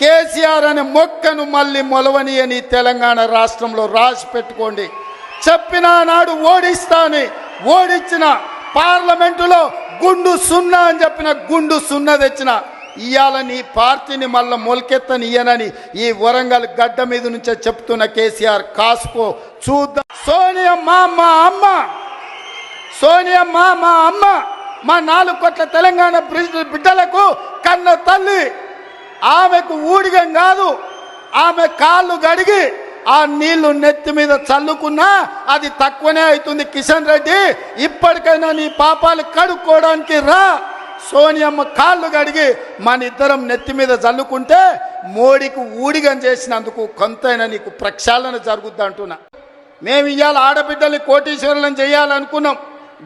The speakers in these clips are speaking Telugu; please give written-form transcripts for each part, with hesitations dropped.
కేసీఆర్ అనే మొక్కను మళ్ళీ మొలవని అని తెలంగాణ రాష్ట్రంలో రాసి పెట్టుకోండి. చెప్పిన నాడు ఓడిస్తాని, ఓడించిన పార్లమెంటులో గుండు సున్నా అని చెప్పిన గుండు సున్నా తెచ్చిన ఇవాళ నీ పార్టీని మళ్ళీ మొలకెత్తని ఇయ్యనని ఈ వరంగల్ గడ్డ మీద నుంచే చెప్తున్న కేసీఆర్ కాసుకో చూద్దాం. సోనియమ్మ మా అమ్మ, సోనియమ్మ మా అమ్మ, మా 4 కోట్ల తెలంగాణ బిడ్డలకు కన్న తల్లి. ఆమెకు ఊడిగం కాదు, ఆమె కాళ్ళు గడిగి ఆ నీళ్లు నెత్తి మీద చల్లుకున్నా అది తక్కువనే అవుతుంది. కిషన్ రెడ్డి, ఇప్పటికైనా నీ పాపాలు కడుక్కోవడానికి రా. సోనియమ్మ కాళ్ళు గడిగి మన ఇద్దరం నెత్తి మీద చల్లుకుంటే మోడీకి ఊడిగం చేసినందుకు కొంతైనా నీకు ప్రక్షాళన జరుగుద్ది అంటున్నా. మేము ఇవాళ ఆడబిడ్డల్ని కోటీశ్వరులను చేయాలనుకున్నాం.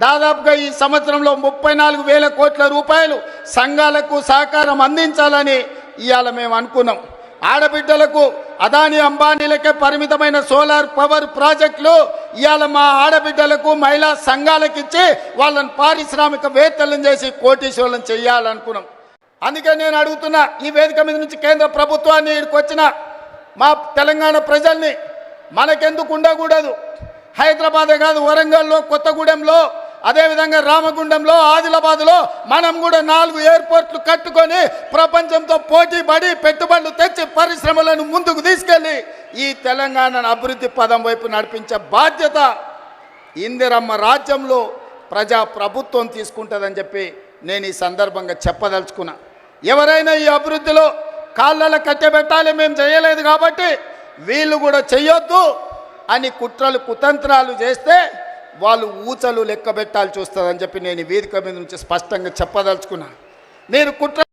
దాదాపుగా ఈ సంవత్సరంలో 34,000 కోట్ల రూపాయలు సంఘాలకు సహకారం అందించాలని ఇవాళ మేము అనుకున్నాం. ఆడబిడ్డలకు అదాని అంబానీలకే పరిమితమైన సోలార్ పవర్ ప్రాజెక్టులు ఇవాళ మా ఆడబిడ్డలకు మహిళా సంఘాలకు ఇచ్చి వాళ్ళని పారిశ్రామికవేత్తలను చేసి కోటీశ్వరులను చేయాలనుకున్నాం. అందుకే నేను అడుగుతున్నా, ఈ వేదిక మీద నుంచి కేంద్ర ప్రభుత్వాన్ని ఇక్కడికి వచ్చిన మా తెలంగాణ ప్రజల్ని, మనకెందుకు ఉండకూడదు? హైదరాబాదే కాదు, వరంగల్లో, కొత్తగూడెంలో, అదేవిధంగా రామగుండంలో, ఆదిలాబాద్లో మనం కూడా 4 ఎయిర్పోర్ట్లు కట్టుకొని ప్రపంచంతో పోటీ పడి పెట్టుబడులు తెచ్చి పరిశ్రమలను ముందుకు తీసుకెళ్ళి ఈ తెలంగాణను అభివృద్ధి పదం వైపు నడిపించే బాధ్యత ఇందిరమ్మ రాజ్యంలో ప్రజా ప్రభుత్వం తీసుకుంటుందని చెప్పి నేను ఈ సందర్భంగా చెప్పదలుచుకున్నా. ఎవరైనా ఈ అభివృద్ధిలో కాళ్ళలో కట్టబెట్టాలి, మేము చేయలేదు కాబట్టి వీళ్ళు కూడా చెయ్యొద్దు అని కుట్రలు కుతంత్రాలు చేస్తే వాళ్ళు ఊచలు లెక్క పెట్టాల్సి వస్తుందని చెప్పి నేను ఈ వేదిక మీద నుంచి స్పష్టంగా చెప్పదలుచుకున్నా. మీరు కుట్ర